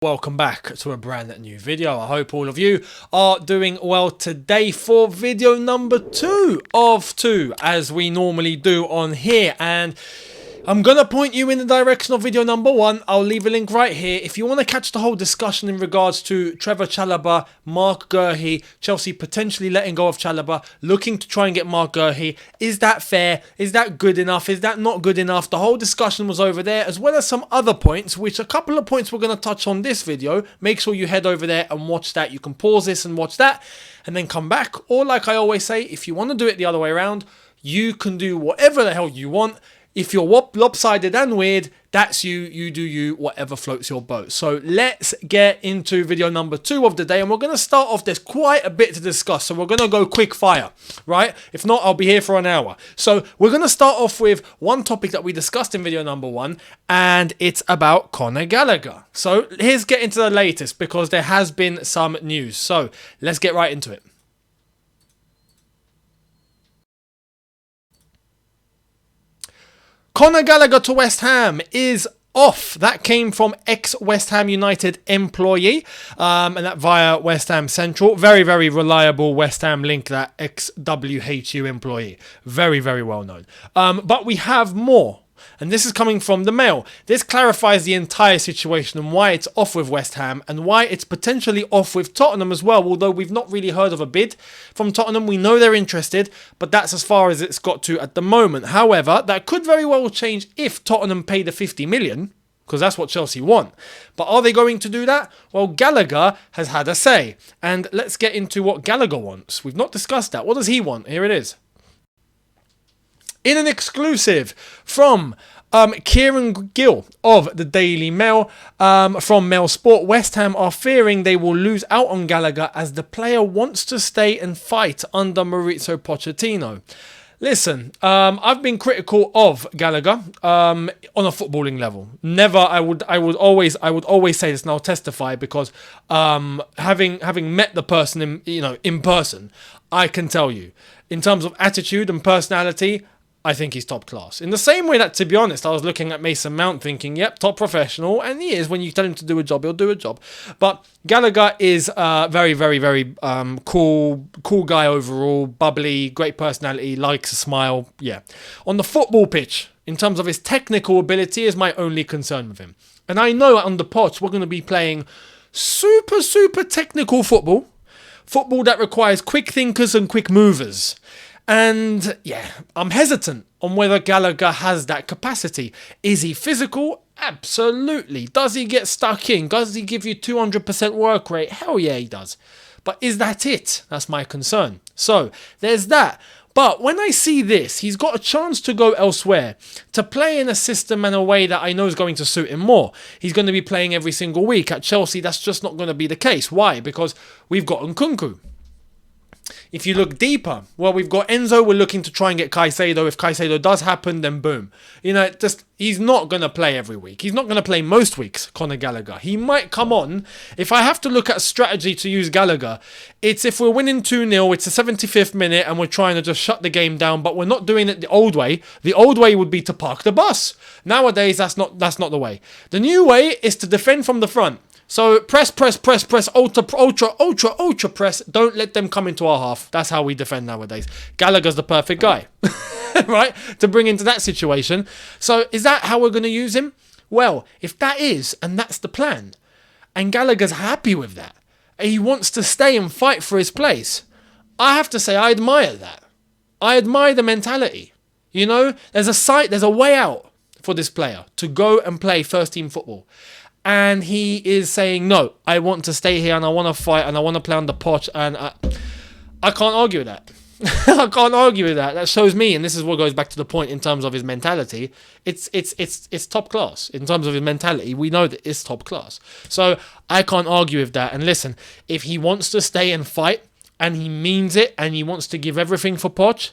Welcome back to a brand new video. I hope all of you are doing well today for video number 2 of 2, as we normally do on here. And I'm going to point you in the direction of video number 1. I'll leave a link right here. If you want to catch the whole discussion in regards to Trevor Chalobah, Mark Guehi, Chelsea potentially letting go of Chalobah, looking to try and get Mark Guehi. Is that fair? Is that good enough? Is that not good enough? The whole discussion was over there, as well as some other points, which a couple of points we're going to touch on this video. Make sure you head over there and watch that. You can pause this and watch that and then come back. Or like I always say, if you want to do it the other way around, you can do whatever the hell you want. If you're lopsided and weird, that's you. You do you, whatever floats your boat. So let's get into video number 2 of the day. And we're going to start off, there's quite a bit to discuss. So we're going to go quick fire, right? If not, I'll be here for an hour. So we're going to start off with one topic that we discussed in video number 1. And it's about Conor Gallagher. So here's getting to the latest, because there has been some news. So let's get right into it. Conor Gallagher to West Ham is off. That came from ex-West Ham United employee, and that via West Ham Central. Very, very reliable West Ham link, that ex-WHU employee. Very, very well known. But we have more. And this is coming from the Mail. This clarifies the entire situation and why it's off with West Ham and why it's potentially off with Tottenham as well. Although we've not really heard of a bid from Tottenham. We know they're interested, but that's as far as it's got to at the moment. However, that could very well change if Tottenham pay the 50 million, because that's what Chelsea want. But are they going to do that? Well, Gallagher has had a say. And let's get into what Gallagher wants. We've not discussed that. What does he want? Here it is. In an exclusive from Kieran Gill of the Daily Mail, from Mail Sport, West Ham are fearing they will lose out on Gallagher as the player wants to stay and fight under Maurizio Pochettino. Listen, I've been critical of Gallagher on a footballing level. Never, I would always say this, and I'll testify, because having met the person in person, I can tell you, in terms of attitude and personality, I think he's top class. In the same way that, to be honest, I was looking at Mason Mount thinking, yep, top professional. And he is. When you tell him to do a job, he'll do a job. But Gallagher is very, very, very cool guy overall. Bubbly, great personality, likes a smile. Yeah. On the football pitch, in terms of his technical ability, is my only concern with him. And I know on the potch, we're going to be playing super, super technical football. Football that requires quick thinkers and quick movers. And yeah, I'm hesitant on whether Gallagher has that capacity. Is he physical? Absolutely. Does he get stuck in? Does he give you 200% work rate? Hell yeah, he does. But is that it? That's my concern. So there's that. But when I see this, he's got a chance to go elsewhere, to play in a system and a way that I know is going to suit him more. He's going to be playing every single week. At Chelsea, that's just not going to be the case. Why? Because we've got Nkunku. If you look deeper, well, we've got Enzo. We're looking to try and get Caicedo. If Caicedo does happen, then boom. He's not going to play every week. He's not going to play most weeks, Conor Gallagher. He might come on. If I have to look at a strategy to use Gallagher, it's if we're winning 2-0, it's the 75th minute, and we're trying to just shut the game down, but we're not doing it the old way. The old way would be to park the bus. Nowadays, that's not the way. The new way is to defend from the front. So press, ultra press. Don't let them come into our half. That's how we defend nowadays. Gallagher's the perfect guy, right, to bring into that situation. So is that how we're going to use him? Well, if that is, and that's the plan, and Gallagher's happy with that, and he wants to stay and fight for his place, I have to say I admire that. I admire the mentality. There's a way out for this player to go and play first team football. And he is saying, no, I want to stay here and I want to fight and I want to play on the potch. And I can't argue with that. I can't argue with that. That shows me, and this is what goes back to the point in terms of his mentality. It's top class. In terms of his mentality, we know that it's top class. So I can't argue with that. And listen, if he wants to stay and fight and he means it and he wants to give everything for Poch,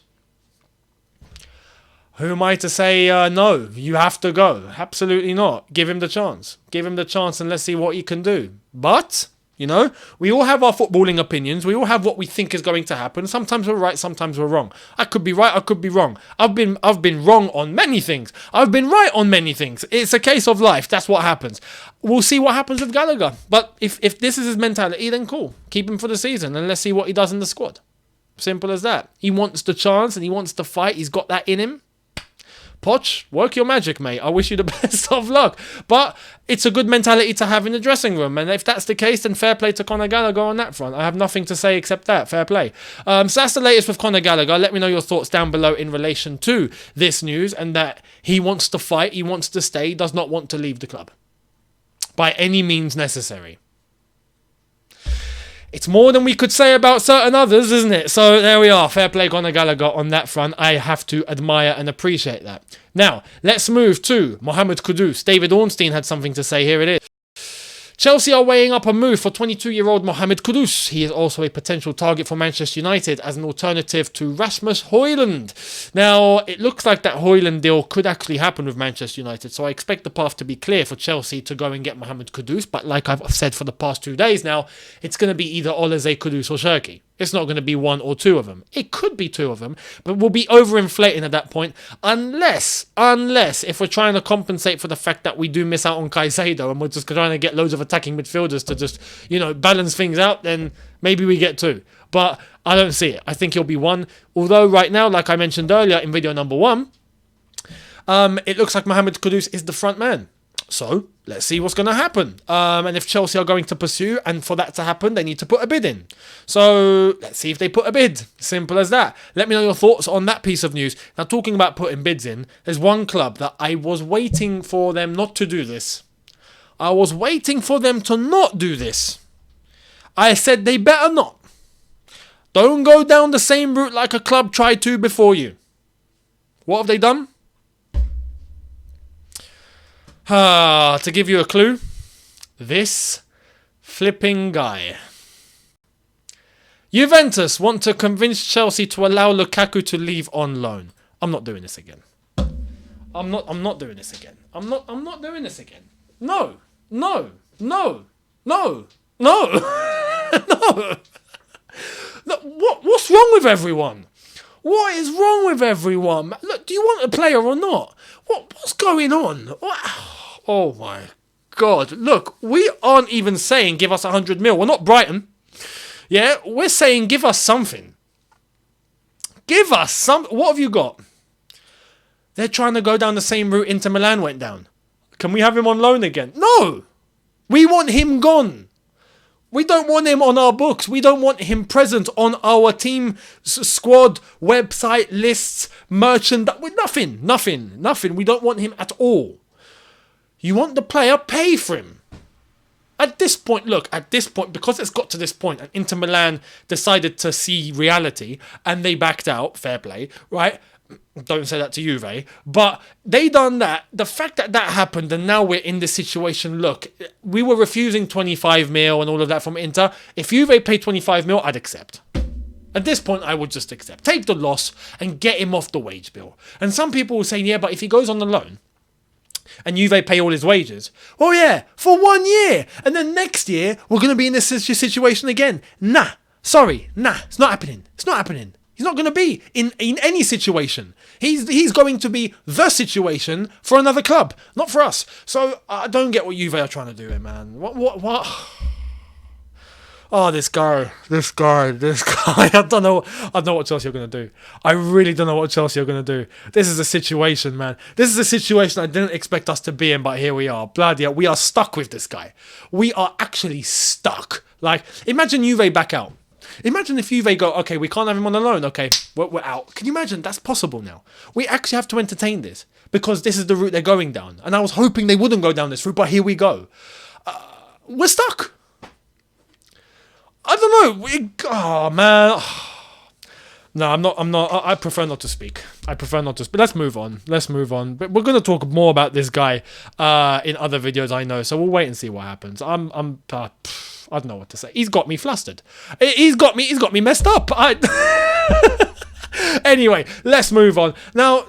who am I to say, no, you have to go? Absolutely not. Give him the chance. Give him the chance and let's see what he can do. But You know, we all have our footballing opinions. We all have what we think is going to happen. Sometimes we're right, sometimes we're wrong. I could be right, I could be wrong. I've been wrong on many things. I've been right on many things. It's a case of life. That's what happens. We'll see what happens with Gallagher. But if this is his mentality, then cool. Keep him for the season and let's see what he does in the squad. Simple as that. He wants the chance and he wants to fight. He's got that in him. Poch, work your magic, mate. I wish you the best of luck. But it's a good mentality to have in the dressing room. And if that's the case, then fair play to Conor Gallagher on that front. I have nothing to say except that. Fair play. So that's the latest with Conor Gallagher. Let me know your thoughts down below in relation to this news and that he wants to fight, he wants to stay, he does not want to leave the club by any means necessary. It's more than we could say about certain others, isn't it? So there we are. Fair play, Conor Gallagher on that front. I have to admire and appreciate that. Now, let's move to Mohammed Kudus. David Ornstein had something to say. Here it is. Chelsea are weighing up a move for 22-year-old Mohammed Kudus. He is also a potential target for Manchester United as an alternative to Rasmus Højlund. Now, it looks like that Højlund deal could actually happen with Manchester United, so I expect the path to be clear for Chelsea to go and get Mohammed Kudus. But like I've said for the past 2 days now, it's going to be either Olise, Kudus or Shirky. It's not going to be one or two of them. It could be two of them, but we'll be overinflating at that point unless if we're trying to compensate for the fact that we do miss out on Caicedo and we're just trying to get loads of attacking midfielders to just, balance things out, then maybe we get two. But I don't see it. I think he'll be one. Although right now, like I mentioned earlier in video number 1, it looks like Mohammed Kudus is the front man. So, let's see what's going to happen. And if Chelsea are going to pursue, and for that to happen, they need to put a bid in. So, let's see if they put a bid. Simple as that. Let me know your thoughts on that piece of news. Now, talking about putting bids in, there's one club that I was waiting for them not to do this. I was waiting for them to not do this. I said they better not. Don't go down the same route like a club tried to before you. What have they done? To give you a clue, this flipping guy. Juventus want to convince Chelsea to allow Lukaku to leave on loan. I'm not doing this again. I'm not doing this again. I'm not doing this again. No. No. What's wrong with everyone? What is wrong with everyone? Look, do you want a player or not? What's going on? Oh my God. Look, we aren't even saying give us 100 mil. We're not Brighton. Yeah, we're saying give us something. Give us some. What have you got? They're trying to go down the same route Inter Milan went down. Can we have him on loan again? No. We want him gone. We don't want him on our books. We don't want him present on our team, squad, website, lists, merchandise. Nothing. We don't want him at all. You want the player, pay for him. At this point, because it's got to this point, and Inter Milan decided to see reality, and they backed out, fair play, right? Don't say that to Juve, but they done that. The fact that happened and now we're in this situation, look, we were refusing 25 mil and all of that from Inter. If Juve paid 25 mil, I'd accept. At this point, I would just accept. Take the loss and get him off the wage bill. And some people will say, yeah, but if he goes on the loan and Juve pay all his wages, oh yeah, for 1 year. And then next year, we're going to be in this situation again. Nah, it's not happening. He's not going to be in any situation. He's going to be the situation for another club, not for us. So I don't get what Juve are trying to do here, man. What? Oh, this guy. I don't know what Chelsea are going to do. I really don't know what Chelsea are going to do. This is a situation, man. This is a situation I didn't expect us to be in, but here we are. Bloody hell, we are stuck with this guy. We are actually stuck. Like, imagine Juve back out. Imagine if Juve go, okay, we can't have him on the loan. Okay, we're out. Can you imagine? That's possible now. We actually have to entertain this because this is the route they're going down. And I was hoping they wouldn't go down this route, but here we go. We're stuck. I don't know. Oh, man. No, I'm not. I prefer not to speak. But let's move on. But we're going to talk more about this guy in other videos, I know. So we'll wait and see what happens. I don't know what to say. He's got me flustered. He's got me messed up. Anyway, let's move on. Now,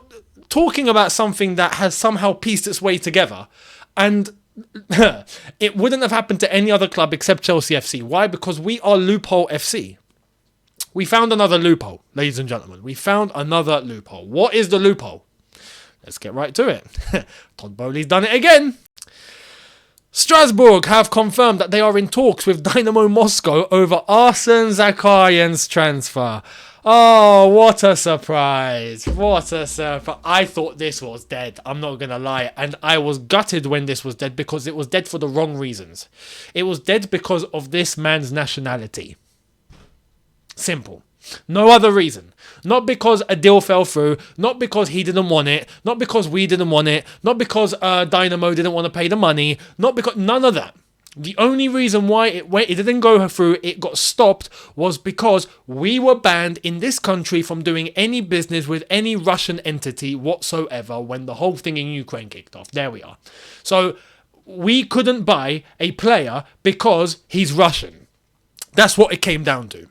talking about something that has somehow pieced its way together, and It wouldn't have happened to any other club except Chelsea FC. Why? Because we are loophole FC. We found another loophole, ladies and gentlemen. We found another loophole. What is the loophole? Let's get right to it. Todd Boehly's done it again. Strasbourg have confirmed that they are in talks with Dynamo Moscow over Arsen Zakharyan's transfer. Oh, what a surprise. What a surprise. I thought this was dead. I'm not going to lie. And I was gutted when this was dead because it was dead for the wrong reasons. It was dead because of this man's nationality. Simple. No other reason. Not because a deal fell through, not because he didn't want it, not because we didn't want it, not because Dynamo didn't want to pay the money, not because none of that. The only reason why it didn't go through, it got stopped, was because we were banned in this country from doing any business with any Russian entity whatsoever when the whole thing in Ukraine kicked off. There we are. So we couldn't buy a player because he's Russian. That's what it came down to.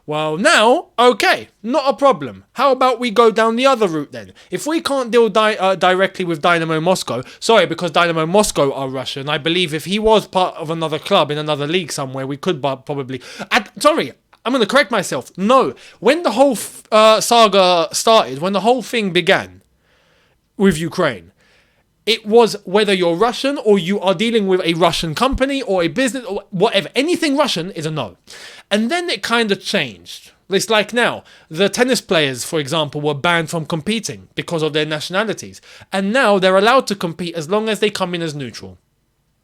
Well, now, okay, not a problem. How about we go down the other route then? If we can't deal directly with Dynamo Moscow, sorry, because Dynamo Moscow are Russian, I believe if he was part of another club in another league somewhere, we could probably... Sorry, I'm going to correct myself. No, when the whole saga started, when the whole thing began with Ukraine, it was whether you're Russian or you are dealing with a Russian company or a business or whatever. Anything Russian is a no. And then it kind of changed. It's like now, the tennis players, for example, were banned from competing because of their nationalities. And now they're allowed to compete as long as they come in as neutral.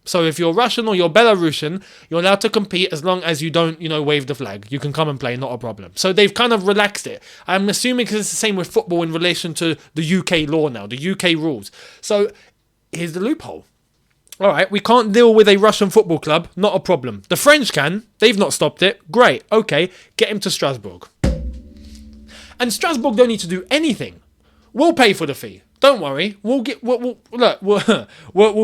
So if you're Russian or you're Belarusian, you're allowed to compete as long as you don't, wave the flag. You can come and play, not a problem. So they've kind of relaxed it. I'm assuming because it's the same with football in relation to the UK law now, the UK rules. So here's the loophole. All right, we can't deal with a Russian football club, not a problem. The French can. They've not stopped it. Great. Okay, get him to Strasbourg. And Strasbourg don't need to do anything. We'll pay for the fee. Don't worry. We'll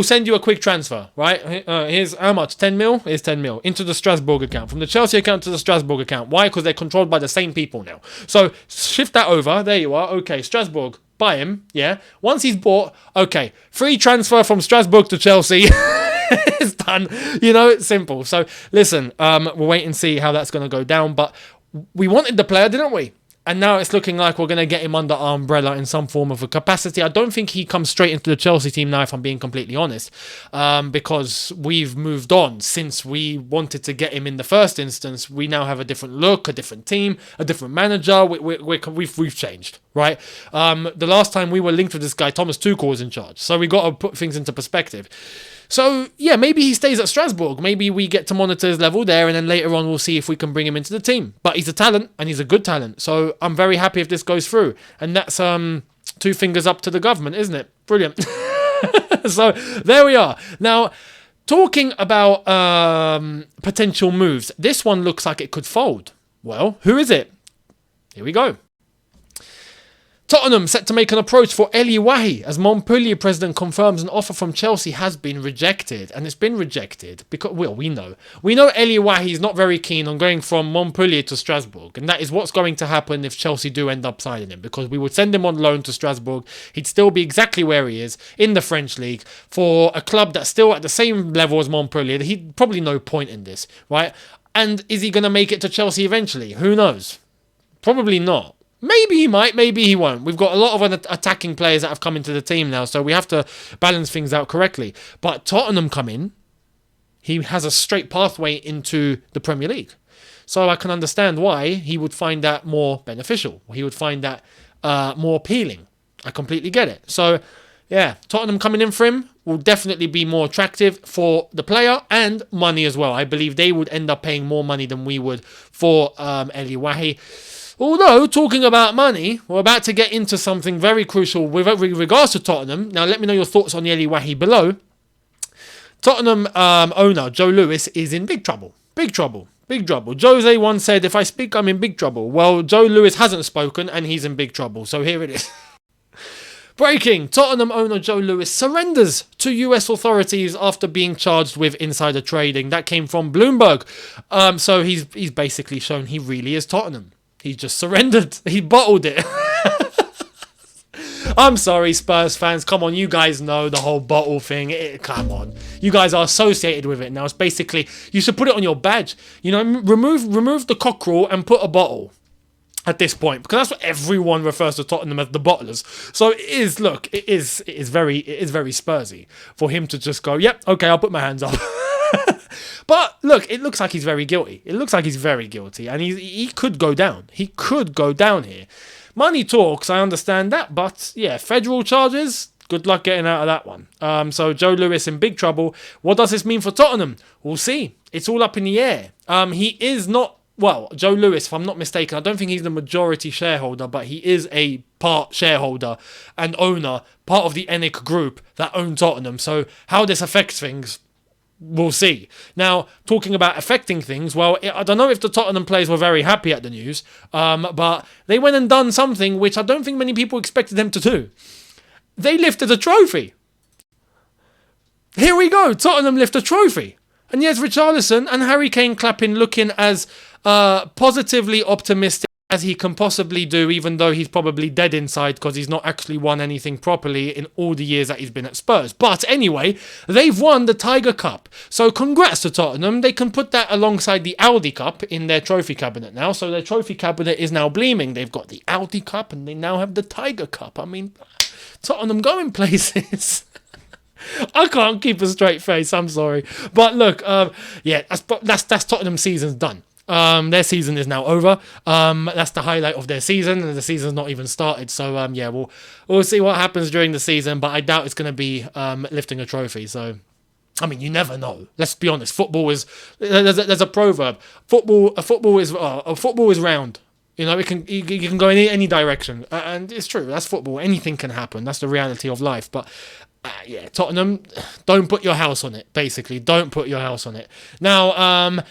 send you a quick transfer, right? Here's how much? 10 mil? Here's 10 mil into the Strasbourg account. From the Chelsea account to the Strasbourg account. Why? Because they're controlled by the same people now. So shift that over. There you are. Okay, Strasbourg. Buy him, yeah. Once he's bought, okay, free transfer from Strasbourg to Chelsea. It's done. It's simple. So listen, we'll wait and see how that's going to go down. But we wanted the player, didn't we? And now it's looking like we're going to get him under our umbrella in some form of a capacity. I don't think he comes straight into the Chelsea team now, if I'm being completely honest, because we've moved on since we wanted to get him in the first instance. We now have a different look, a different team, a different manager. We've changed, right? The last time we were linked with this guy, Thomas Tuchel was in charge. So we got to put things into perspective. So, yeah, maybe he stays at Strasbourg. Maybe we get to monitor his level there, and then later on we'll see if we can bring him into the team. But he's a talent, and he's a good talent. So I'm very happy if this goes through. And that's two fingers up to the government, isn't it? Brilliant. So there we are. Now, talking about potential moves, this one looks like it could fold. Well, who is it? Here we go. Tottenham set to make an approach for Elye Wahi as Montpellier president confirms an offer from Chelsea has been rejected. And it's been rejected because, well, we know Elye Wahi is not very keen on going from Montpellier to Strasbourg. And that is what's going to happen if Chelsea do end up signing him, because we would send him on loan to Strasbourg. He'd still be exactly where he is in the French league for a club that's still at the same level as Montpellier. He'd probably no point in this, right? And is he going to make it to Chelsea eventually? Who knows? Probably not. Maybe he might, maybe he won't. We've got a lot of attacking players that have come into the team now, so we have to balance things out correctly. But Tottenham come in, he has a straight pathway into the Premier League. So I can understand why he would find that more beneficial. He would find that more appealing. I completely get it. So, yeah, Tottenham coming in for him will definitely be more attractive for the player and money as well. I believe they would end up paying more money than we would for Elye Wahi. Although, talking about money, we're about to get into something very crucial with regards to Tottenham. Now, let me know your thoughts on Elye Wahi below. Tottenham owner Joe Lewis is in big trouble. Big trouble. Big trouble. Jose once said, if I speak, I'm in big trouble. Well, Joe Lewis hasn't spoken and he's in big trouble. So here it is. Breaking. Tottenham owner Joe Lewis surrenders to US authorities after being charged with insider trading. That came from Bloomberg. So he's basically shown he really is Tottenham. He just surrendered. He bottled it. I'm sorry, Spurs fans. Come on, you guys know the whole bottle thing. Come on. you guys are associated with it now. It's basically, you should put it on your badge. You know, remove the cockerel and put a bottle at this point, because that's what everyone refers to Tottenham as, the bottlers. So it is very Spursy for him to just go, yep, okay, I'll put my hands up. But look, it looks like he's very guilty. And he could go down. He could go down here. Money talks, I understand that, but yeah, federal charges, good luck getting out of that one. So Joe Lewis in big trouble. What does this mean for Tottenham? We'll see. It's all up in the air. He is not, well, Joe Lewis, if I'm not mistaken, I don't think he's the majority shareholder, but he is a part shareholder and owner, part of the ENIC group that own Tottenham. So how this affects things, we'll see. Now, talking about affecting things, well, I don't know if the Tottenham players were very happy at the news, but they went and done something which I don't think many people expected them to do. They lifted a trophy. Here we go, Tottenham lift a trophy. And yes, Richarlison and Harry Kane clapping, looking as positively optimistic as he can possibly do, even though he's probably dead inside because he's not actually won anything properly in all the years that he's been at Spurs. But anyway, they've won the Tiger Cup. So congrats to Tottenham. They can put that alongside the Audi Cup in their trophy cabinet now. So their trophy cabinet is now gleaming. They've got the Audi Cup and they now have the Tiger Cup. I mean, Tottenham going places. I can't keep a straight face, I'm sorry. But look, yeah, that's Tottenham's season's done. Their season is now over. That's the highlight of their season, and the season's not even started. So yeah, we'll see what happens during the season, but I doubt it's going to be lifting a trophy. So I mean, you never know. Let's be honest. Football is there's a proverb. Football is round. You know, you can go in any direction, and it's true. That's football. Anything can happen. That's the reality of life. But yeah, Tottenham, don't put your house on it. Basically, don't put your house on it. Now,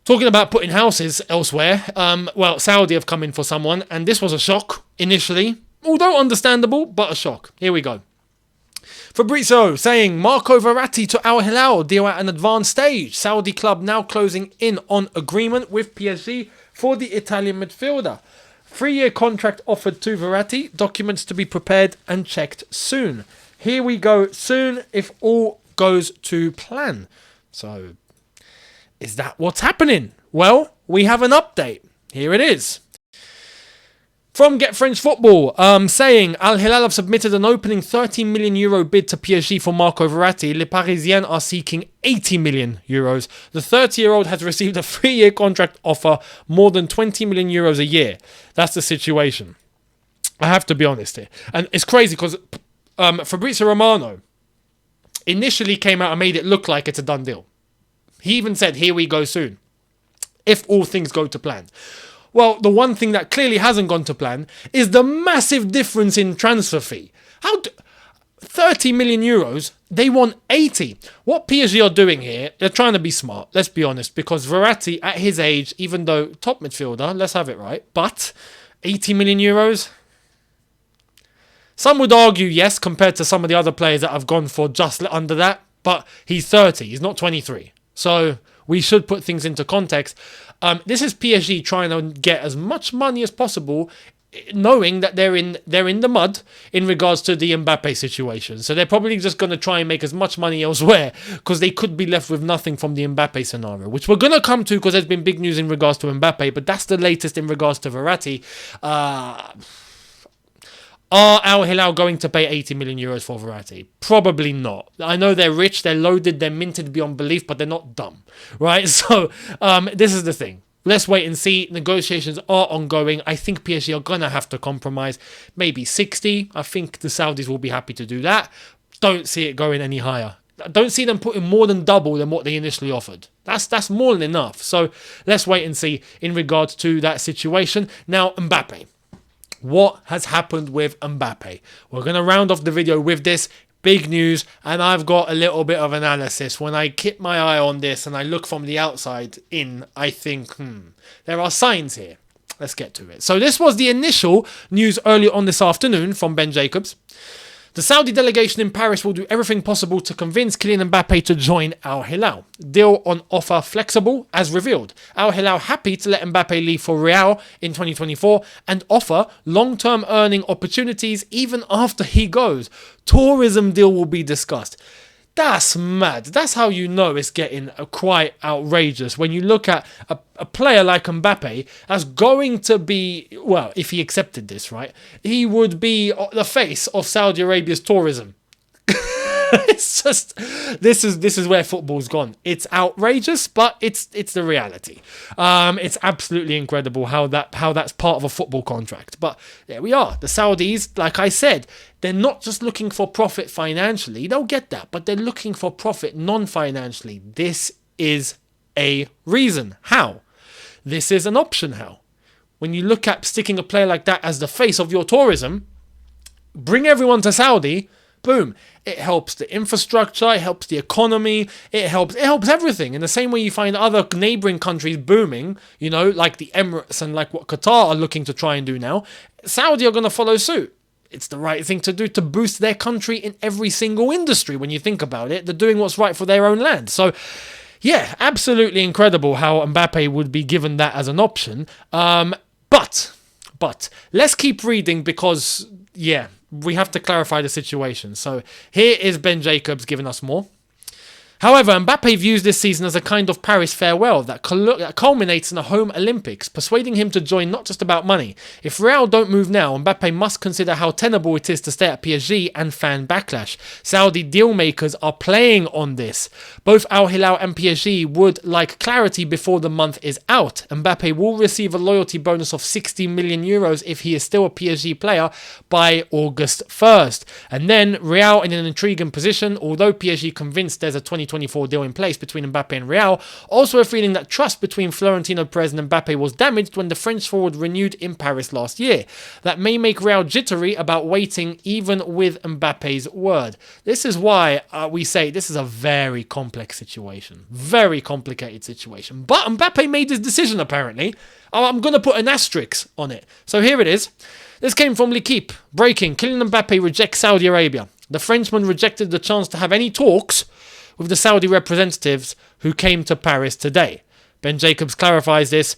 talking about putting houses elsewhere, well, Saudi have come in for someone, and this was a shock initially, although understandable, but a shock. Here we go. Fabrizio saying, Marco Verratti to Al Hilal, deal at an advanced stage. Saudi club now closing in on agreement with PSG for the Italian midfielder. 3-year contract offered to Verratti, documents to be prepared and checked soon. Here we go, soon, if all goes to plan. So, is that what's happening? Well, we have an update. Here it is. From Get French Football, saying Al Hilal have submitted an opening €30 million bid to PSG for Marco Verratti. Les Parisiens are seeking €80 million. The 30-year-old has received a 3-year contract offer, more than €20 million a year. That's the situation. I have to be honest here. And it's crazy because Fabrizio Romano initially came out and made it look like it's a done deal. He even said, here we go soon, if all things go to plan. Well, the one thing that clearly hasn't gone to plan is the massive difference in transfer fee. 30 million euros, they want 80. What PSG are doing here, they're trying to be smart, let's be honest, because Verratti, at his age, even though top midfielder, let's have it right, but 80 million euros? Some would argue yes, compared to some of the other players that have gone for just under that, but he's 30, he's not 23. So we should put things into context. This is PSG trying to get as much money as possible, knowing that they're in the mud in regards to the Mbappe situation. So they're probably just going to try and make as much money elsewhere because they could be left with nothing from the Mbappe scenario, which we're going to come to because there's been big news in regards to Mbappe, but that's the latest in regards to Verratti. Are Al Hilal going to pay 80 million euros for Verratti? Probably not. I know they're rich, they're loaded, they're minted beyond belief, but they're not dumb, right? So this is the thing. Let's wait and see. Negotiations are ongoing. I think PSG are going to have to compromise. Maybe 60. I think the Saudis will be happy to do that. Don't see it going any higher. I don't see them putting more than double than what they initially offered. That's more than enough. So let's wait and see in regards to that situation. Now, Mbappe. What has happened with Mbappe? We're going to round off the video with this big news, and I've got a little bit of analysis. When I keep my eye on this and I look from the outside in, I think, there are signs here. Let's get to it. So this was the initial news earlier on this afternoon from Ben Jacobs. The Saudi delegation in Paris will do everything possible to convince Kylian Mbappe to join Al Hilal. Deal on offer flexible, as revealed. Al Hilal happy to let Mbappe leave for Real in 2024 and offer long-term earning opportunities even after he goes. Tourism deal will be discussed. That's mad. That's how you know it's getting quite outrageous. When you look at a player like Mbappe, that's going to be, well, if he accepted this, right, he would be the face of Saudi Arabia's tourism. It's just, this is where football's gone. It's outrageous, but it's the reality. It's absolutely incredible how that's part of a football contract. But there we are. The Saudis, like I said, they're not just looking for profit financially. They'll get that, but they're looking for profit non-financially. This is a reason. How? This is an option. How? When you look at sticking a player like that as the face of your tourism, bring everyone to Saudi. Boom. It helps the infrastructure, it helps the economy, it helps everything. In the same way you find other neighboring countries booming, you know, like the Emirates and like what Qatar are looking to try and do now, Saudi are going to follow suit. It's the right thing to do to boost their country in every single industry. When you think about it, they're doing what's right for their own land. So, yeah, absolutely incredible how Mbappe would be given that as an option. But let's keep reading because, yeah, we have to clarify the situation. So here is Ben Jacobs giving us more. However, Mbappe views this season as a kind of Paris farewell that culminates in a home Olympics, persuading him to join not just about money. If Real don't move now, Mbappe must consider how tenable it is to stay at PSG and fan backlash. Saudi dealmakers are playing on this. Both Al Hilal and PSG would like clarity before the month is out. Mbappe will receive a loyalty bonus of 60 million euros if he is still a PSG player by August 1st. And then Real in an intriguing position, although PSG convinced there's a 2024 deal in place between Mbappe and Real, also a feeling that trust between Florentino Perez and Mbappe was damaged when the French forward renewed in Paris last year. That may make Real jittery about waiting even with Mbappe's word. This is why we say this is a very complex situation. Very complicated situation. But Mbappe made his decision apparently. I'm going to put an asterisk on it. So here it is. This came from L'Equipe. Breaking. Kylian Mbappe rejects Saudi Arabia. The Frenchman rejected the chance to have any talks with the Saudi representatives who came to Paris today. Ben Jacobs clarifies this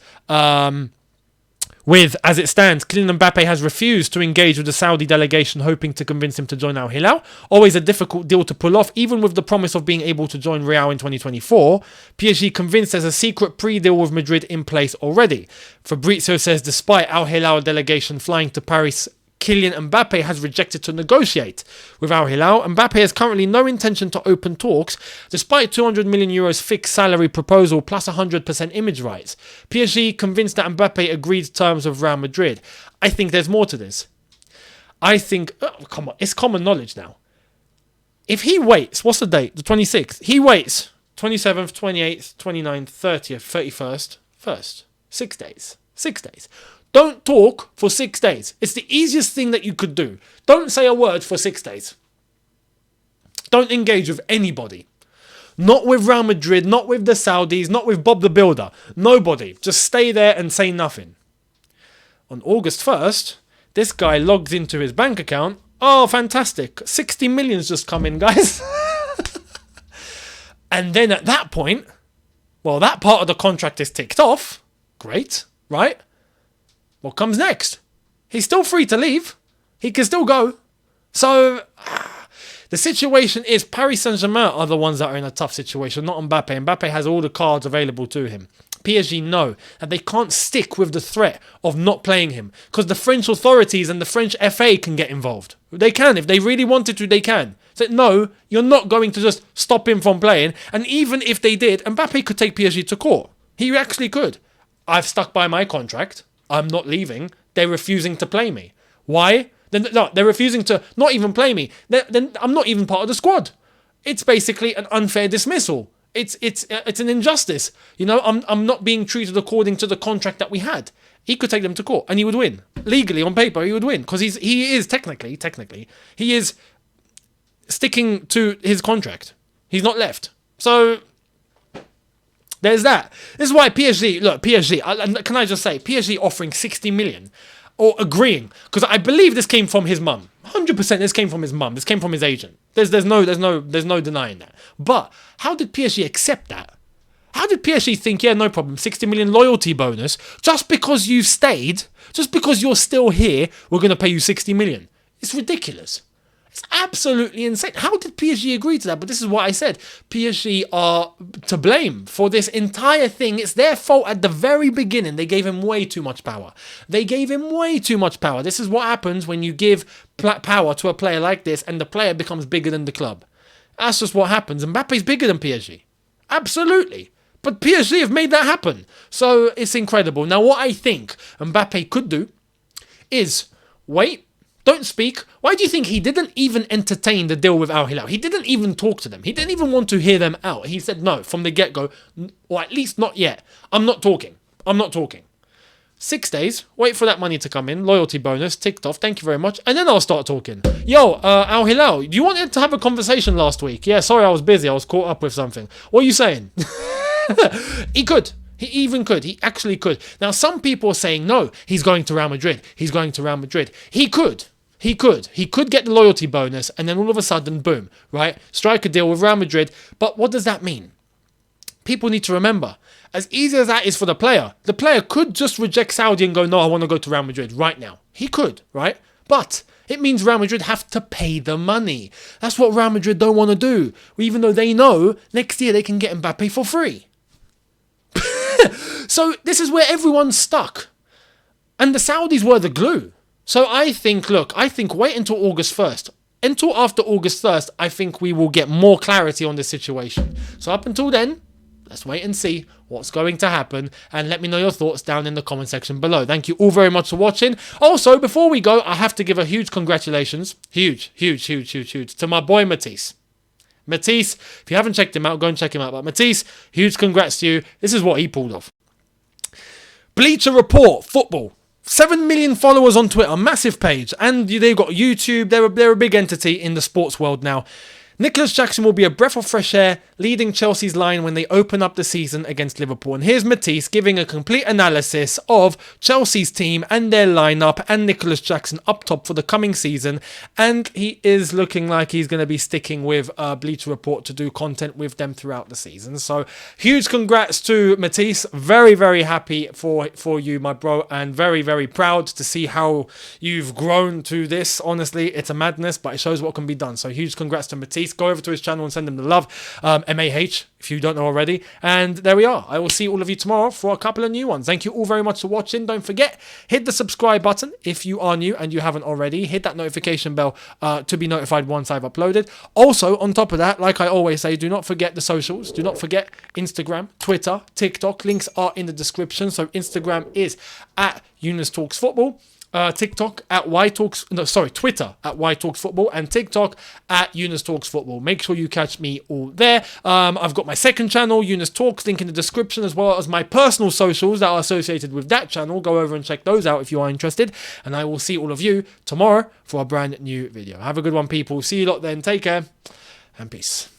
with, as it stands, Kylian Mbappe has refused to engage with the Saudi delegation hoping to convince him to join Al Hilal. Always a difficult deal to pull off, even with the promise of being able to join Real in 2024. PSG convinced there's a secret pre-deal with Madrid in place already. Fabrizio says despite Al Hilal delegation flying to Paris, Kylian Mbappe has rejected to negotiate with Al Hilal. Mbappe has currently no intention to open talks, despite 200 million euros fixed salary proposal plus 100% image rights. PSG convinced that Mbappe agreed terms with Real Madrid. I think there's more to this. I think, come on, it's common knowledge now. If he waits, what's the date? The 26th. He waits 27th, 28th, 29th, 30th, 31st, 1st. 6 days. 6 days. Don't talk for 6 days. It's the easiest thing that you could do. Don't say a word for 6 days. Don't engage with anybody. Not with Real Madrid, not with the Saudis, not with Bob the Builder. Nobody. Just stay there and say nothing. On August 1st, this guy logs into his bank account. Oh, fantastic. 60 million's just come in, guys. And then at that point, well, that part of the contract is ticked off. Great, right? What comes next? He's still free to leave. He can still go. So, the situation is Paris Saint-Germain are the ones that are in a tough situation, not Mbappe. Mbappe has all the cards available to him. PSG know that they can't stick with the threat of not playing him because the French authorities and the French FA can get involved. They can. If they really wanted to, they can. So, no, you're not going to just stop him from playing. And even if they did, Mbappe could take PSG to court. He actually could. I've stuck by my contract. I'm not leaving. They're refusing to play me. Why? No, they're refusing to not even play me. Then I'm not even part of the squad. It's basically an unfair dismissal. It's an injustice. You know, I'm not being treated according to the contract that we had. He could take them to court and he would win. Legally, on paper, he would win because he is technically, he is sticking to his contract. He's not left. So there's that. This is why PSG, can I just say, PSG offering 60 million or agreeing, because I believe this came from his mum. 100% this came from his mum. This came from his agent. There's no denying that. But how did PSG accept that? How did PSG think, yeah, no problem, 60 million loyalty bonus, just because you stayed, just because you're still here, we're going to pay you 60 million? It's ridiculous. It's absolutely insane. How did PSG agree to that? But this is what I said. PSG are to blame for this entire thing. It's their fault at the very beginning. They gave him way too much power. They gave him way too much power. This is what happens when you give power to a player like this and the player becomes bigger than the club. That's just what happens. Mbappe's bigger than PSG. Absolutely. But PSG have made that happen. So it's incredible. Now, what I think Mbappe could do is wait. Don't speak. Why do you think he didn't even entertain the deal with Al Hilal? He didn't even talk to them. He didn't even want to hear them out. He said no from the get-go, or at least not yet. I'm not talking. 6 days, wait for that money to come in, loyalty bonus, ticked off, thank you very much, and then I'll start talking. Yo, Al Hilal, you wanted to have a conversation last week? Yeah, sorry, I was busy. I was caught up with something. What are you saying? He could. He even could. He actually could. Now, some people are saying, no, he's going to Real Madrid. He's going to Real Madrid. He could. He could get the loyalty bonus and then all of a sudden, boom, right? Strike a deal with Real Madrid. But what does that mean? People need to remember, as easy as that is for the player could just reject Saudi and go, no, I want to go to Real Madrid right now. He could, right? But it means Real Madrid have to pay the money. That's what Real Madrid don't want to do, even though they know next year they can get Mbappe for free. So this is where everyone's stuck. And the Saudis were the glue. So I think wait until August 1st. Until after August 1st, I think we will get more clarity on this situation. So up until then, let's wait and see what's going to happen. And let me know your thoughts down in the comment section below. Thank you all very much for watching. Also, before we go, I have to give a huge congratulations. Huge, to my boy Matisse. Matisse, if you haven't checked him out, go and check him out. But Matisse, huge congrats to you. This is what he pulled off. Bleacher Report Football. 7 million followers on Twitter, massive page, and they've got YouTube. They're a big entity in the sports world now. Nicholas Jackson will be a breath of fresh air, leading Chelsea's line when they open up the season against Liverpool. And here's Matisse giving a complete analysis of Chelsea's team and their lineup and Nicholas Jackson up top for the coming season. And he is looking like he's going to be sticking with Bleacher Report to do content with them throughout the season. So huge congrats to Matisse. Very, very happy for you, my bro, and very, very proud to see how you've grown to this. Honestly, it's a madness, but it shows what can be done. So huge congrats to Matisse. Go over to his channel and send him the love. MAH, if you don't know already. And there we are. I will see all of you tomorrow for a couple of new ones. Thank you all very much for watching. Don't forget, hit the subscribe button if you are new and you haven't already. Hit that notification bell to be notified once I've uploaded. Also, on top of that, like I always say, do not forget the socials. Do not forget Instagram, Twitter, TikTok. Links are in the description. So Instagram is at Younes Talks Football. TikTok at Twitter at Y Talks Football, and TikTok at Younes Talks Football. Make sure you catch me all there. I've got my second channel, Younes Talks, link in the description, as well as my personal socials that are associated with that channel. Go over and check those out if you are interested, and I will see all of you tomorrow for a brand new video. Have a good one, people. See you lot then. Take care and peace.